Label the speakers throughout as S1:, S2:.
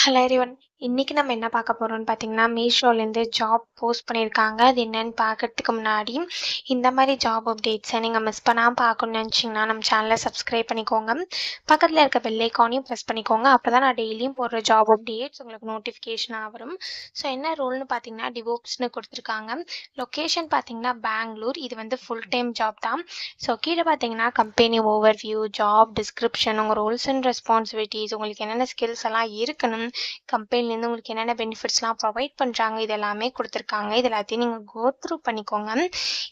S1: Hello everyone. இன்னைக்கு நம்ம என்ன பார்க்க போறோம்னு பார்த்தீங்கன்னா, மீஷோலேருந்து ஜாப் போஸ்ட் பண்ணியிருக்காங்க. அது என்னன்னு பார்க்கறதுக்கு முன்னாடி, இந்த மாதிரி ஜாப் அப்டேட்ஸை நீங்கள் மிஸ் பண்ணாமல் பார்க்கணும்னு நினச்சிங்கன்னா, நம்ம சேனலை சப்ஸ்கிரைப் பண்ணிக்கோங்க. பக்கத்தில் இருக்க பெல் ஐக்கானையும் ப்ரெஸ் பண்ணிக்கோங்க. அப்போ தான் நான் டெய்லியும் போடுற ஜாப் அப்டேட்ஸ் உங்களுக்கு நோட்டிஃபிகேஷனாக வரும். ஸோ என்ன ரோல்னு பார்த்தீங்கன்னா, டிவோப்ஸ்னு கொடுத்துருக்காங்க. லொக்கேஷன் பார்த்தீங்கன்னா பெங்களூர். இது வந்து ஃபுல் டைம் ஜாப் தான். ஸோ கீழே பார்த்தீங்கன்னா கம்பெனி ஓவர்வியூ, ஜாப் டிஸ்கிரிப்ஷன், உங்கள் ரோல்ஸ் அண்ட் ரெஸ்பான்சிபிலிட்டிஸ், உங்களுக்கு என்னென்ன ஸ்கில்ஸ் எல்லாம் இருக்கணும், கம்பெனிலேருந்து உங்களுக்கு என்னென்ன பெனிஃபிட்ஸ்லாம் ப்ரொவைட் பண்ணுறாங்க, இது எல்லாமே கொடுத்துருக்காங்க. இது எல்லாத்தையும் நீங்கள் கோ த்ரூ பண்ணிக்கோங்க.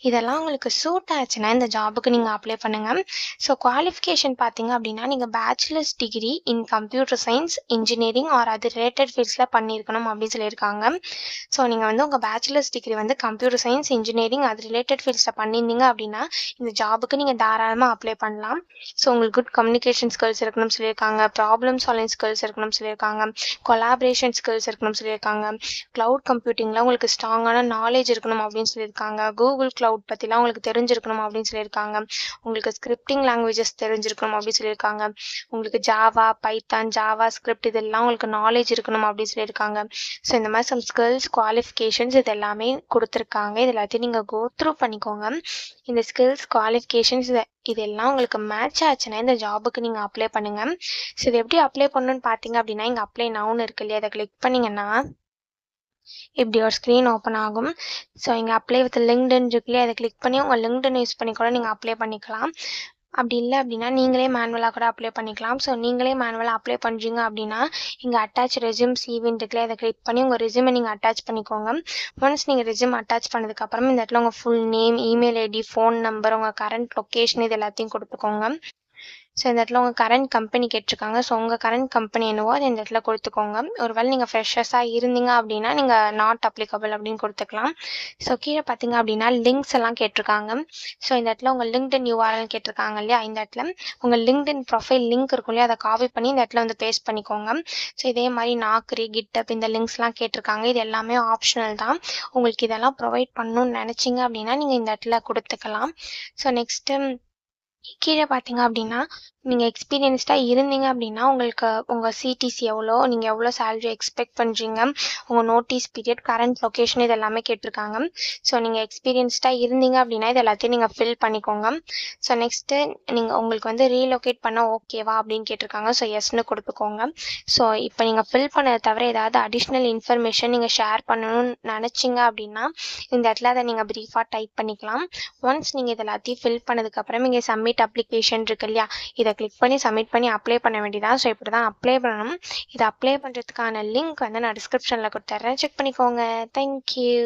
S1: இதெல்லாம் உங்களுக்கு சூட் ஆச்சுன்னா இந்த ஜாபுக்கு நீங்கள் அப்ளை பண்ணுங்கள். ஸோ குவாலிஃபிகேஷன் பார்த்தீங்க அப்படின்னா, நீங்கள் bachelors degree in computer science, engineering or அது ரிலேட்டட் ஃபீல்ட்ஸில் பண்ணியிருக்கணும் அப்படின்னு சொல்லியிருக்காங்க. ஸோ நீங்கள் வந்து உங்கள் பேச்சுலர்ஸ் டிகிரி வந்து கம்ப்யூட்டர் சயின்ஸ், இன்ஜினியரிங் அது ரிலேட்டட் ஃபீல்ட்ஸில் பண்ணியிருந்தீங்க அப்படின்னா இந்த ஜாபுக்கு நீங்கள் தாராளமாக அப்ளை பண்ணலாம். ஸோ உங்களுக்கு குட் கம்யூனிகேஷன் ஸ்கில்ஸ் இருக்கணும்னு சொல்லியிருக்காங்க, ப்ராப்ளம் சால்விங் ஸ்கில்ஸ் இருக்கணும்னு சொல்லியிருக்காங்க, கொலாபரேஷன் ஸ்கில்ஸ் இருக்கணும்னு சொல்லியிருக்காங்க, க்ளவுட் கம்ப்யூட்டிங்கில் உங்களுக்கு ஸ்ட்ராங்கான நாலேஜ் இருக்கணும் அப்படின்னு சொல்லியிருக்காங்க, கூகுள் க்ளவுட் பற்றிலாம் உங்களுக்கு தெரிஞ்சிருக்கணும் அப்படின்னு சொல்லியிருக்காங்க, உங்களுக்கு ஸ்கிரிப்டிங் லாங்குவேஜஸ் தெரிஞ்சிருக்கணும் அப்படின்னு சொல்லியிருக்காங்க, உங்களுக்கு ஜாவா, பைத்தான், ஜாவா ஸ்கிரிப்ட் இதெல்லாம் உங்களுக்கு நாலேஜ் இருக்கணும் அப்படின்னு சொல்லியிருக்காங்க. ஸோ இந்த மாதிரி சம் ஸ்கில்ஸ், குவாலிஃபிகேஷன்ஸ் இது எல்லாமே கொடுத்துருக்காங்க. இது எல்லாத்தையும் நீங்கள் கோ த்ரூ பண்ணிக்கோங்க. இந்த ஸ்கில்ஸ், குவாலிஃபிகேஷன்ஸ் இதெல்லாம் உங்களுக்கு மேட்ச் ஆச்சுன்னா இந்த ஜாபுக்கு நீங்கள் அப்ளை பண்ணுங்கள். ஸோ இது எப்படி அப்ளை பண்ணணும்னு பார்த்தீங்க அப்படின்னா, இங்கே அப்ளை நவுன்னு இருக்கு இல்லையா, அதை கிளிக் பண்ணிங்கன்னா இப்படி ஒரு ஸ்க்ரீன் ஓப்பன் ஆகும். ஸோ இங்கே அப்ளை வித் லிங்க்டின் இருக்கு இல்லையா, அதை கிளிக் பண்ணி உங்கள் லிங்க்டின் யூஸ் பண்ணி கூட நீங்கள் அப்ளை பண்ணிக்கலாம். அப்படி இல்லை அப்படின்னா நீங்களே மேனுவலாக கூட அப்ளை பண்ணிக்கலாம். ஸோ நீங்களே மேனுவலாக அப்ளை பண்ணுறீங்க அப்படின்னா இங்கே அட்டாச் ரெஸ்யூம் சிவின்னு இருக்குல்ல, அதை கிளிக் பண்ணி உங்கள் ரெஸ்யூமை நீங்கள் அட்டாச் பண்ணிக்கோங்க. ஒன்ஸ் நீங்கள் ரெஸ்யூம் அட்டாச் பண்ணதுக்கப்புறம் இந்த இடத்துல உங்கள் full name, email ID, phone number, உங்கள் கரண்ட் லொக்கேஷன் இது எல்லாத்தையும் கொடுத்துக்கோங்க. ஸோ இந்த இடத்துல உங்கள் கரண்ட் கம்பெனி கேட்டிருக்காங்க. ஸோ உங்கள் கரண்ட் கம்பெனி என்னவோ அதை இந்த இடத்துல கொடுத்துக்கோங்க. ஒருவேளை நீங்கள் ஃப்ரெஷர்ஸாக இருந்தீங்க அப்படின்னா நீங்கள் நாட் அப்ளிகபிள் அப்படின்னு கொடுத்துக்கலாம். ஸோ கீழே பார்த்தீங்க அப்படின்னா லிங்க்ஸ் எல்லாம் கேட்டிருக்காங்க. ஸோ இந்த இடத்துல உங்கள் லிங்க்டின் யூஆர்எல் கேட்டிருக்காங்க இல்லையா, இந்த இடத்துல உங்கள் லிங்க்டின் ப்ரொஃபைல் லிங்க் இருக்கும் இல்லையா, அதை காப்பி பண்ணி இந்த இடத்துல வந்து பேஸ்ட் பண்ணிக்கோங்க. ஸோ இதே மாதிரி நாக்ரி, கிட்டப் இந்த லிங்க்ஸ்லாம் கேட்டிருக்காங்க. இது எல்லாமே ஆப்ஷனல் தான். உங்களுக்கு இதெல்லாம் ப்ரொவைட் பண்ணணும்னு நினச்சிங்க அப்படின்னா நீங்கள் இந்த இடத்துல கொடுத்துக்கலாம். ஸோ நெக்ஸ்ட்டு கீழே பார்த்தீங்க அப்படின்னா, நீங்கள் எக்ஸ்பீரியன்ஸ்டாக இருந்தீங்க அப்படின்னா உங்களுக்கு உங்கள் சிடிசி எவ்வளோ, நீங்கள் எவ்வளோ சேலரி எக்ஸ்பெக்ட் பண்ணுறீங்க, உங்கள் நோட்டீஸ் பீரியட், கரண்ட் லொக்கேஷன் இது எல்லாமே கேட்டிருக்காங்க. ஸோ நீங்கள் எக்ஸ்பீரியன்ஸ்டாக இருந்தீங்க அப்படின்னா இது எல்லாத்தையும் நீங்கள் ஃபில் பண்ணிக்கோங்க. ஸோ நெக்ஸ்ட்டு நீங்கள் உங்களுக்கு வந்து ரீலொகேட் பண்ண ஓகேவா அப்படின்னு கேட்டிருக்காங்க. ஸோ எஸ்ன்னு கொடுத்துக்கோங்க. ஸோ இப்போ நீங்கள் ஃபில் பண்ணதை தவிர ஏதாவது அடிஷ்னல் இன்ஃபர்மேஷன் நீங்கள் ஷேர் பண்ணணும்னு நினச்சிங்க அப்படின்னா இந்த இடத்துல அதை நீங்கள் ப்ரீஃபாக டைப் பண்ணிக்கலாம். ஒன்ஸ் நீங்கள் இது எல்லாத்தையும் ஃபில் பண்ணதுக்கப்புறம் இங்கே சப்மிட் அப்ளிகேஷன் இருக்கு இல்லையா, இதை கிளிக் பண்ணி சப்மிட் பண்ணி அப்ளை பண்ண வேண்டியதான். ஸோ இப்படி தான் அப்ளை பண்ணணும். இதை அப்ளை பண்ணுறதுக்கான லிங்க் வந்து நான் டிஸ்கிரிப்ஷனில் கொடுத்துட்றேன், செக் பண்ணிக்கோங்க. தேங்க்யூ.